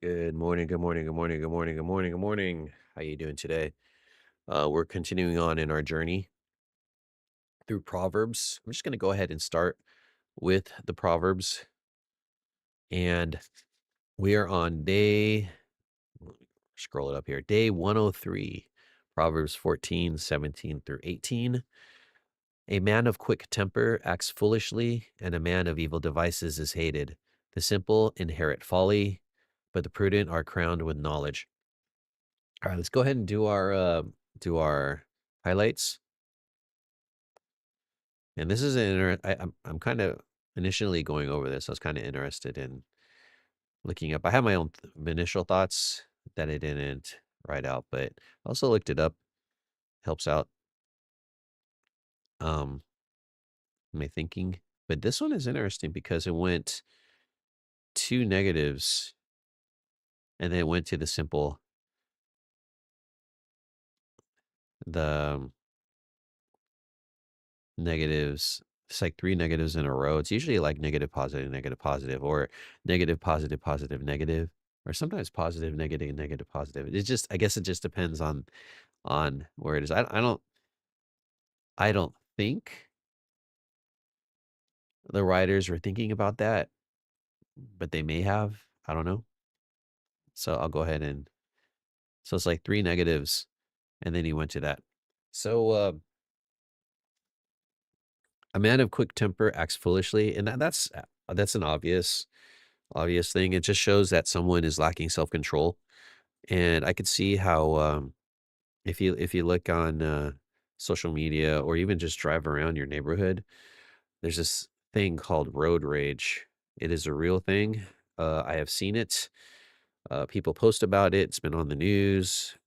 Good morning, good morning, good morning, good morning, good morning, good morning. How you doing today? We're continuing on in our journey through Proverbs. I'm just going to go ahead and start with the Proverbs. And we are on scroll it up here, day 103, Proverbs 14:17 through 18. A man of quick temper acts foolishly, and a man of evil devices is hated. The simple inherit folly, but the prudent are crowned with knowledge. All right, let's go ahead and do our highlights. And this is I'm kind of initially going over this. I was kind of interested in looking up. I have my own initial thoughts that I didn't write out, but I also looked it up. Helps out um my thinking. But this one is interesting because it went two negatives and then it went to the simple the negatives. It's like three negatives in a row. It's usually like negative, positive, or negative, positive, positive, negative, or sometimes positive, negative, negative, positive. It's just, I guess it just depends on where it is. I don't think the writers were thinking about that, but they may have. I don't know. So I'll go ahead and so it's like three negatives, and then he went to that. So a man of quick temper acts foolishly, and that's an obvious thing. It just shows that someone is lacking self-control. And I could see how if you look on social media or even just drive around your neighborhood, there's this thing called road rage. It is a real thing. I have seen it. People post about it. It's been on the news,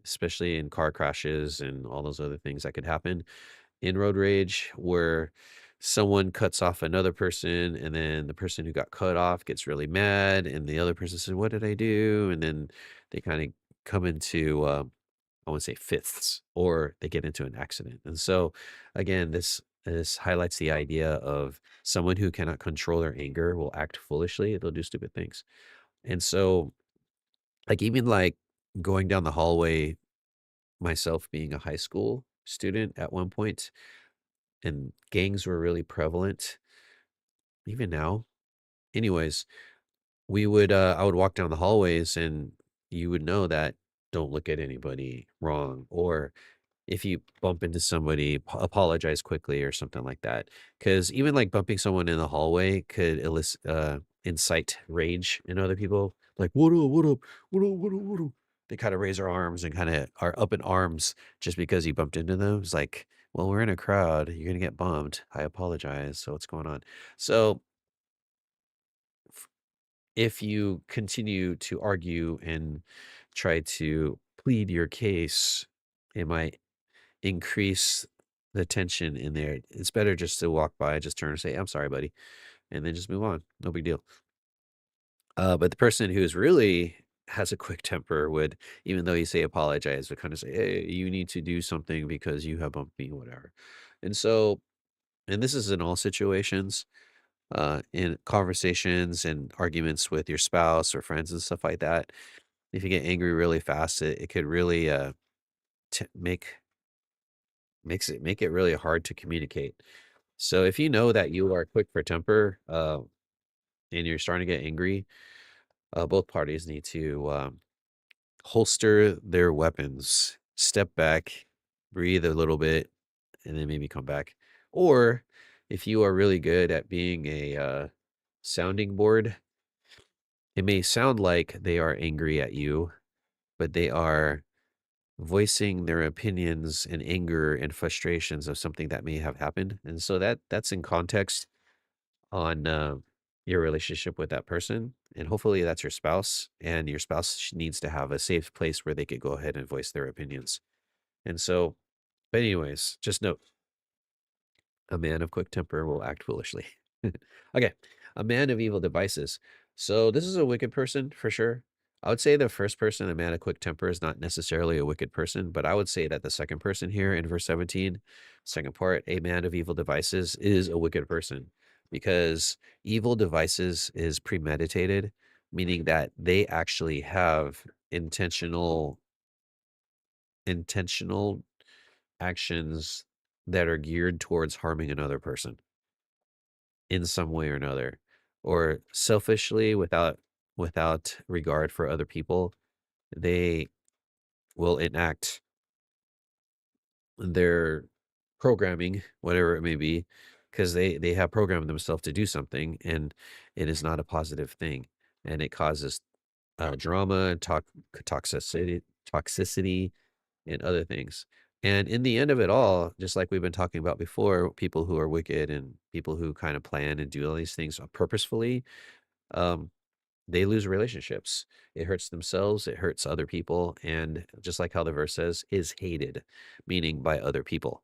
especially in car crashes and all those other things that could happen in road rage, where someone cuts off another person and then the person who got cut off gets really mad and the other person says, what did I do? And then they kind of come into I want to say fifths, or they get into an accident. And so again, this highlights the idea of someone who cannot control their anger will act foolishly. They'll do stupid things. And so like even like going down the hallway, myself being a high school student at one point, and gangs were really prevalent even now. Anyways, I would walk down the hallways and you would know that don't look at anybody wrong, or if you bump into somebody, apologize quickly or something like that. Because even like bumping someone in the hallway could incite rage in other people. Like, what up, what up, what up, what up, what up? They kind of raise their arms and kind of are up in arms just because you bumped into them. It's like, well, we're in a crowd. You're going to get bumped. I apologize. So what's going on? So if you continue to argue and try to plead your case, it might increase the tension in there. It's better just to walk by, just turn and say, I'm sorry, buddy, and then just move on. No big deal. But the person who's really has a quick temper would, even though you say apologize, would kind of say, hey, you need to do something because you have bumped me, whatever. And so, and this is in all situations, in conversations and arguments with your spouse or friends and stuff like that. If you get angry really fast, it could really t- make make it really hard to communicate. So if you know that you are quick for temper, and you're starting to get angry, both parties need to holster their weapons, step back, breathe a little bit, and then maybe come back. Or if you are really good at being a sounding board, it may sound like they are angry at you, but they are voicing their opinions and anger and frustrations of something that may have happened. And so that's in context on your relationship with that person. And hopefully that's your spouse, and your spouse needs to have a safe place where they could go ahead and voice their opinions. And so, but anyways, just note, a man of quick temper will act foolishly. Okay, a man of evil devices. So this is a wicked person for sure. I would say the first person, a man of quick temper, is not necessarily a wicked person, but I would say that the second person here in verse 17, second part, a man of evil devices, is a wicked person, because evil devices is premeditated. meaning that they actually have intentional actions that are geared towards harming another person in some way or another, or selfishly without regard for other people, they will enact their programming, whatever it may be, because they have programmed themselves to do something, and it is not a positive thing, and it causes drama, toxicity, and other things. And in the end of it all, just like we've been talking about before, people who are wicked and people who kind of plan and do all these things purposefully, um, they lose relationships. It hurts themselves, it hurts other people, and just like how the verse says, is hated, meaning by other people.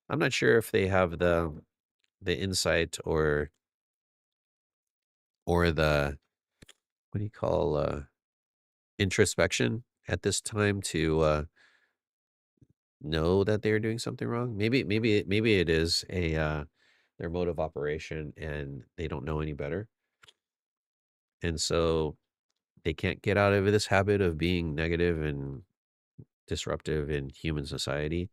I'm not sure if they have the insight or the what do you call introspection at this time to know that they're doing something wrong. Maybe it is a their mode of operation and they don't know any better. And so they can't get out of this habit of being negative and disruptive in human society.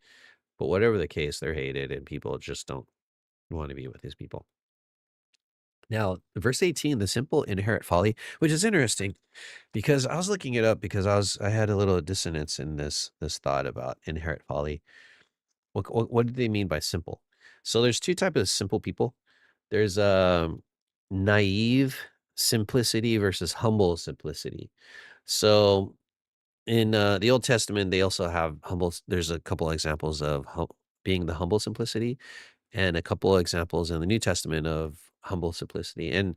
But whatever the case, they're hated and people just don't want to be with these people. Now, verse 18, the simple inherit folly, which is interesting because I was looking it up because I had a little dissonance in this thought about inherit folly. What do they mean by simple? So there's two types of simple people. There's naive simplicity versus humble simplicity. So in the Old Testament, they also have humble. There's a couple examples of being the humble simplicity, and a couple of examples in the New Testament of humble simplicity. And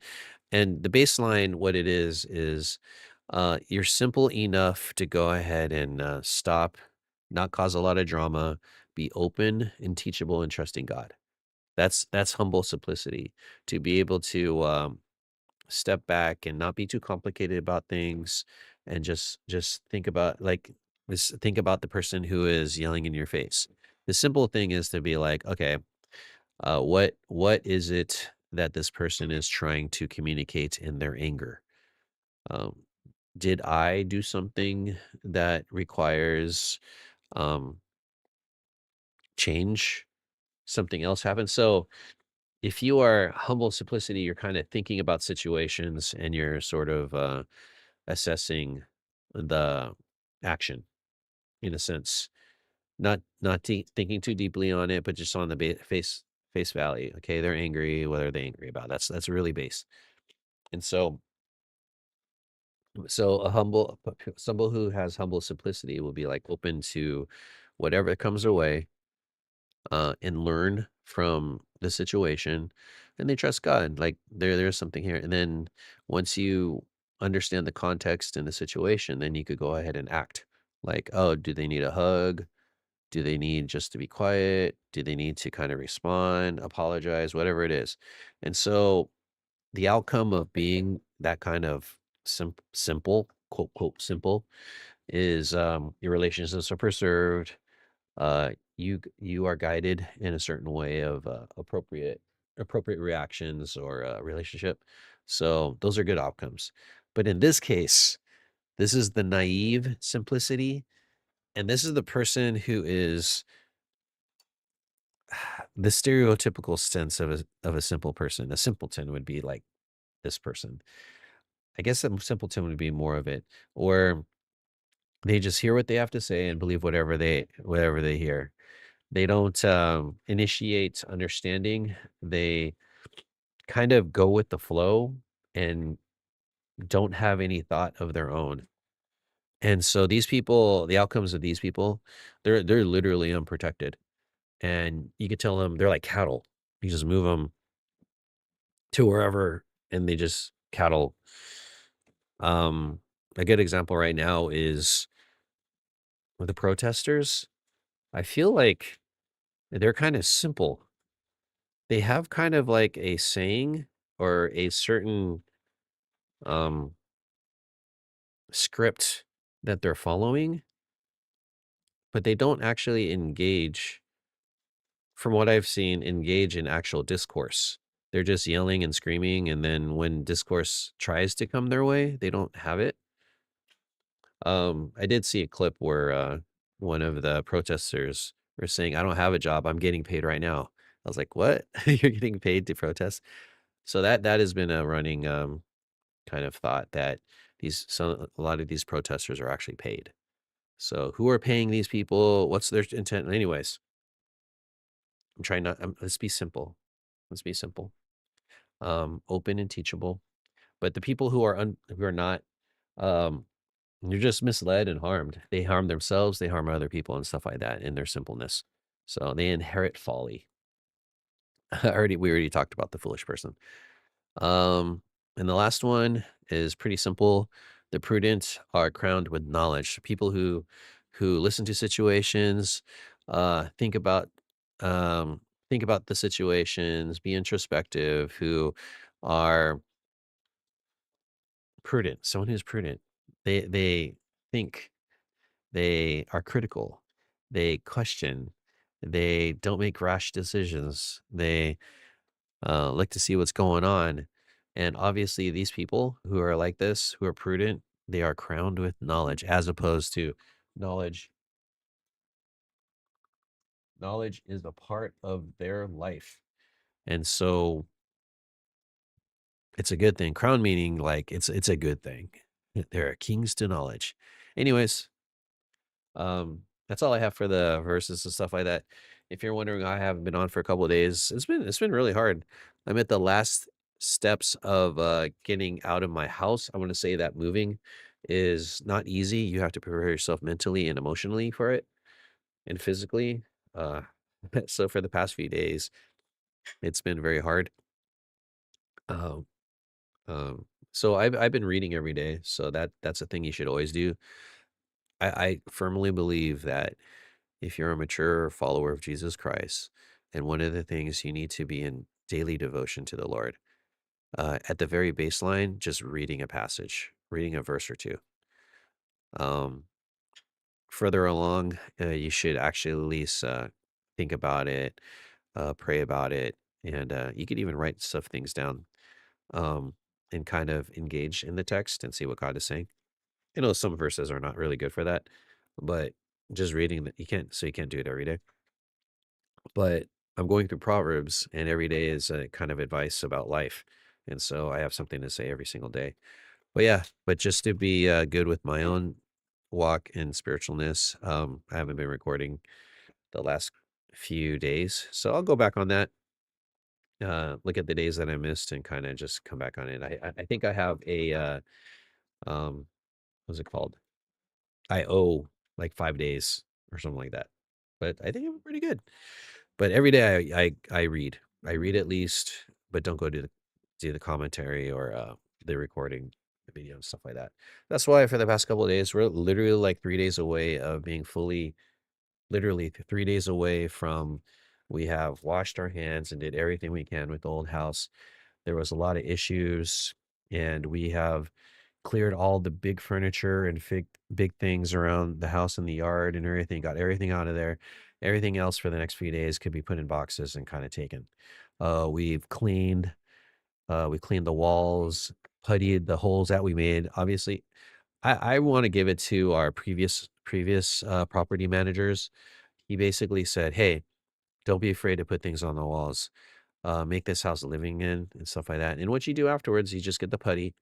the baseline, what it is you're simple enough to go ahead and stop, not cause a lot of drama, be open and teachable and trusting God. That's humble simplicity, to be able to step back and not be too complicated about things, and just think about think about the person who is yelling in your face. The simple thing is to be like, okay, what is it that this person is trying to communicate in their anger? Um, did I do something that requires um, change? Something else happened. So if you are humble simplicity, you're kind of thinking about situations and you're sort of assessing the action in a sense, not thinking too deeply on it, but just on the face value. Okay, they're angry. What are they angry about? That's really base. And so somebody who has humble simplicity will be like open to whatever comes their way, and learn from the situation, and they trust God. Like there's something here. And then once you understand the context and the situation, then you could go ahead and act. Like, oh, do they need a hug? Do they need just to be quiet? Do they need to kind of respond, apologize, whatever it is? And so the outcome of being that kind of simple, quote, quote, simple, is your relationships are preserved. You are guided in a certain way of appropriate reactions or relationship. So those are good outcomes. But in this case, this is the naive simplicity, and this is the person who is the stereotypical sense of a simple person. A simpleton would be like this person. I guess a simpleton would be more of it, or they just hear what they have to say and believe whatever they hear. They don't initiate understanding. They kind of go with the flow and don't have any thought of their own. And so these people, the outcomes of these people, they're literally unprotected. And you could tell them they're like cattle. You just move them to wherever, and they just cattle. Um, a good example right now is with the protesters. I feel like they're kind of simple. They have kind of like a saying or a certain um script that they're following, but they don't actually engage, from what I've seen, engage in actual discourse. They're just yelling and screaming, and then when discourse tries to come their way, they don't have it. I did see a clip where, one of the protesters were saying, "I don't have a job, I'm getting paid right now." I was like, "What? You're getting paid to protest?" So that has been a running, kind of thought that a lot of these protesters are actually paid. So who are paying these people? What's their intent? Anyways, I'm trying not let's be simple. Let's be simple. Open and teachable. But the people who are not, um, you're just misled and harmed. They harm themselves, they harm other people and stuff like that in their simpleness. So they inherit folly. We already talked about the foolish person. Um, and the last one is pretty simple. The prudent are crowned with knowledge. People who listen to situations, think about um, think about the situations, be introspective, who are prudent. Someone who's prudent. They think, they are critical, they question, they don't make rash decisions. They look to see what's going on. And obviously, these people who are like this, who are prudent, they are crowned with knowledge, as opposed to knowledge. Knowledge is a part of their life. And so it's a good thing. Crown meaning like it's a good thing. There are kings to knowledge. Anyways, that's all I have for the verses and stuff like that. If you're wondering, I haven't been on for a couple of days. It's been really hard. I'm at the last steps of getting out of my house. I want to say that moving is not easy. You have to prepare yourself mentally and emotionally for it, and physically. Uh, so for the past few days, it's been very hard. Um, so I've been reading every day. So that's a thing you should always do. I firmly believe that if you're a mature follower of Jesus Christ, and one of the things you need to be in daily devotion to the Lord, at the very baseline, just reading a passage, reading a verse or two. Um, Further along, you should actually at least think about it, pray about it, and you could even write stuff things down, um, and kind of engage in the text and see what God is saying. I know some verses are not really good for that, but just reading that you can't do it every day. But I'm going through Proverbs, and every day is a kind of advice about life. And so I have something to say every single day. But yeah, but just to be good with my own walk in spiritualness, I haven't been recording the last few days. So I'll go back on that, look at the days that I missed and kind of just come back on it. I think I have um, what's it called? I owe like 5 days or something like that. But I think I'm pretty good. But every day I read. I read at least, but don't go do the commentary or the recording, the video and stuff like that. That's why for the past couple of days, we're literally like 3 days away of being fully, literally 3 days away from, we have washed our hands and did everything we can with the old house. There was a lot of issues, and we have cleared all the big furniture and big things around the house and the yard and everything, got everything out of there. Everything else for the next few days could be put in boxes and kind of taken. We've we cleaned the walls, puttied the holes that we made. Obviously, I want to give it to our previous property managers. He basically said, "Hey, don't be afraid to put things on the walls. Make this house living in and stuff like that." And what you do afterwards, you just get the putty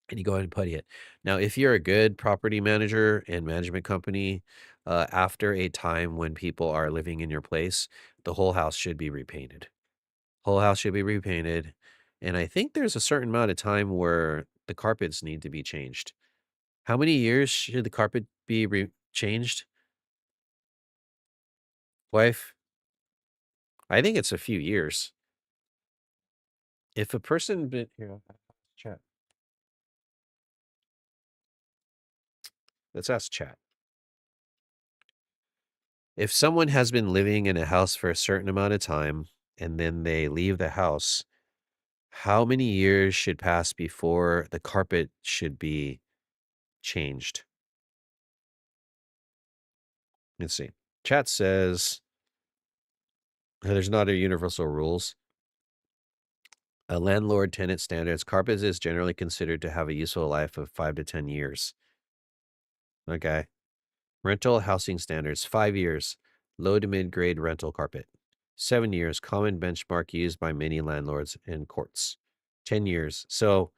and you go ahead and putty it. Now, if you're a good property manager and management company, after a time when people are living in your place, the whole house should be repainted. Whole house should be repainted. And I think there's a certain amount of time where the carpets need to be changed. How many years should the carpet be changed, wife? I think it's a few years. If a person been here, chat. Let's ask chat. If someone has been living in a house for a certain amount of time and then they leave the house, how many years should pass before the carpet should be changed? Let's see. Chat says there's not a universal rules. A landlord-tenant standards, carpet is generally considered to have a useful life of 5 to 10 years. Okay. Rental housing standards, 5 years, low to mid-grade rental carpet. 7 years, common benchmark used by many landlords and courts. 10 years. So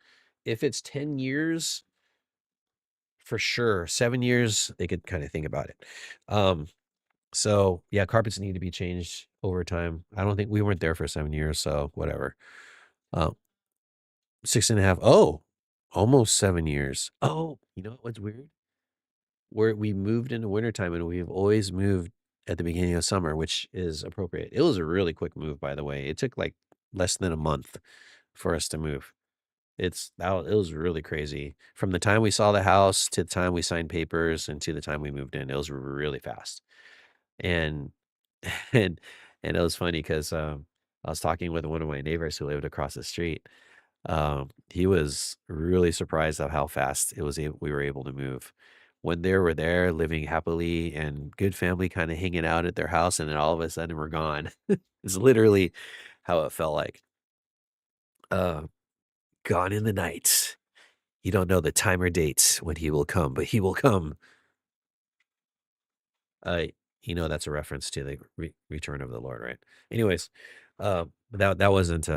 if it's 10 years, for sure. 7 years, they could kind of think about it. So yeah, carpets need to be changed over time. I don't think we weren't there for 7 years, so whatever. Um, 6.5. Oh, almost 7 years. Oh, you know what's weird? We moved into wintertime and we've always moved at the beginning of summer, which is appropriate. It was a really quick move, by the way. It took like less than a month for us to move. It was really crazy. From the time we saw the house to the time we signed papers and to the time we moved in, it was really fast. And and and it was funny because I was talking with one of my neighbors who lived across the street. He was really surprised at how fast we were able to move. When they were there living happily and good family kind of hanging out at their house, and then all of a sudden we're gone. It's literally how it felt like. Uh, Gone in the night. You don't know the time or date when he will come, but he will come. Uh, that's a reference to the return of the Lord, right? Anyways, that wasn't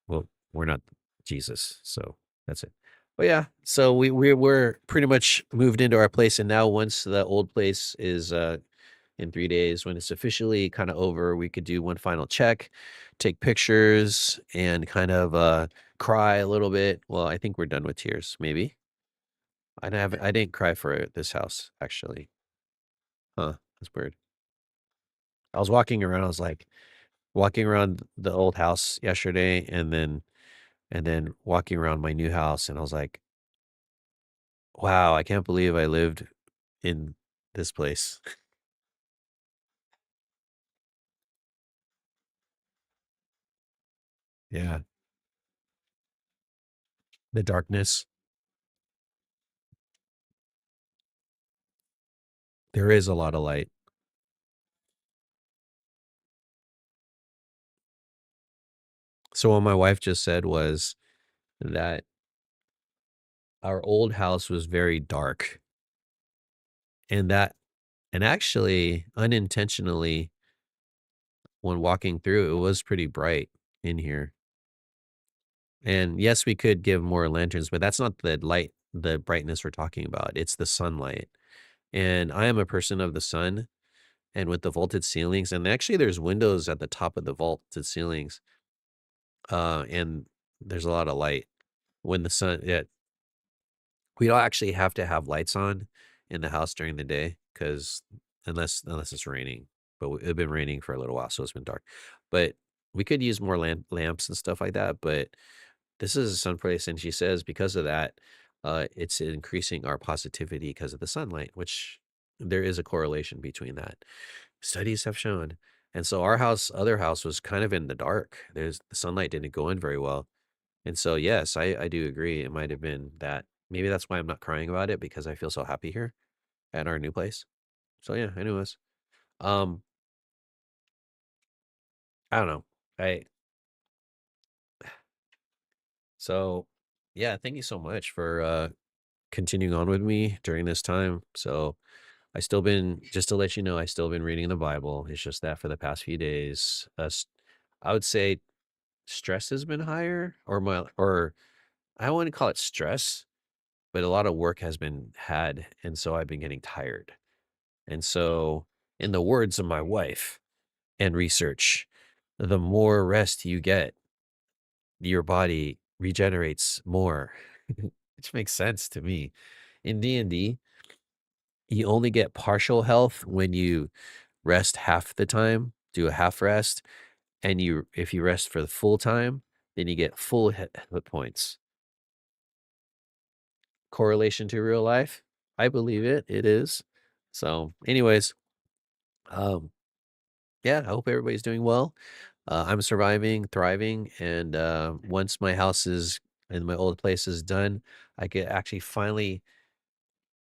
well, we're not Jesus, so that's it. But yeah, so we're pretty much moved into our place, and now once the old place is in 3 days, when it's officially kind of over, we could do one final check, take pictures, and kind of cry a little bit. Well, I think we're done with tears, maybe. I didn't cry for this house actually. Huh? That's weird. I was walking around. I was like walking around the old house yesterday, and then walking around my new house, and I was like, wow, I can't believe I lived in this place. Yeah. The darkness. There is a lot of light. So what my wife just said was that our old house was very dark, and actually unintentionally, when walking through, it was pretty bright in here. And yes, we could give more lanterns, but that's not the brightness we're talking about. It's the sunlight. And I am a person of the sun, and with the vaulted ceilings, and actually there's windows at the top of the vaulted ceilings, and there's a lot of light when the sun, yeah, we don't actually have to have lights on in the house during the day because unless it's raining, but it's been raining for a little while, so it's been dark. But we could use more lamps and stuff like that. But this is a sun place, and she says because of that, it's increasing our positivity because of the sunlight, which there is a correlation between that. Studies have shown. And so our other house was kind of in the dark. The sunlight didn't go in very well. And so, yes, I do agree. It might have been that. Maybe that's why I'm not crying about it because I feel so happy here at our new place. So yeah, anyways, um, I don't know. I so yeah, thank you so much for continuing on with me during this time. So I still been just to let you know, I still been reading the Bible. It's just that for the past few days, I would say stress has been higher, or I wouldn't call it stress, but a lot of work has been had, and so I've been getting tired. And so, in the words of my wife and research, the more rest you get, your body regenerates more, which makes sense to me. In D&D, you only get partial health when you rest half the time, do a half rest, and if you rest for the full time, then you get full hit points. Correlation to real life? I believe it. It is. So, anyways, um, yeah, I hope everybody's doing well. I'm surviving, thriving, and once my house is and my old place is done, I could actually finally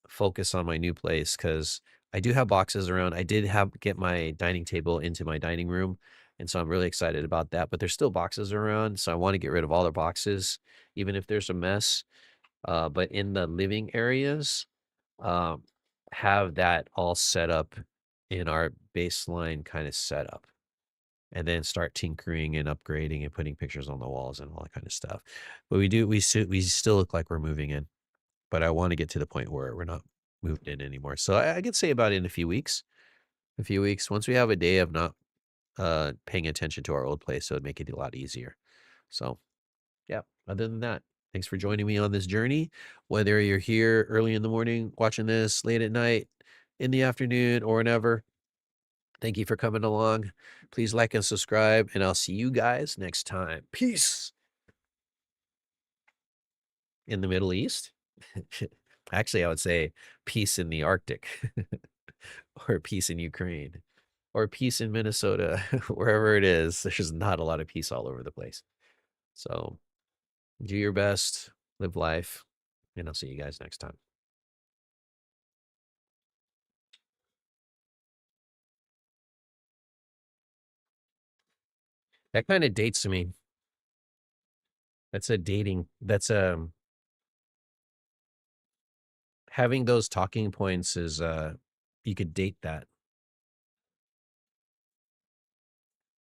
focus on my new place because I do have boxes around. I did have get my dining table into my dining room, And so I'm really excited about that, but there's still boxes around, so I wanna get rid of all the boxes, even if there's a mess. But in the living areas, um, have that all set up in our baseline kinda setup, and then start tinkering and upgrading and putting pictures on the walls and all that kinda stuff. But we still look like we're moving in, but I wanna get to the point where we're not moved in anymore. So I could say about in a few weeks. A few weeks. Once we have a day of not, paying attention to our old place, so it'd make it a lot easier. So, yeah, other than that, thanks for joining me on this journey. Whether you're here early in the morning watching this, late at night, in the afternoon, or whenever, thank you for coming along. Please like and subscribe, and I'll see you guys next time. Peace in the Middle East. Actually, I would say peace in the Arctic, or peace in Ukraine, or peace in Minnesota, wherever it is. There's not a lot of peace all over the place. So do your best, live life, and I'll see you guys next time. That kind of dates me. That's a dating. That's having those talking points is you could date that.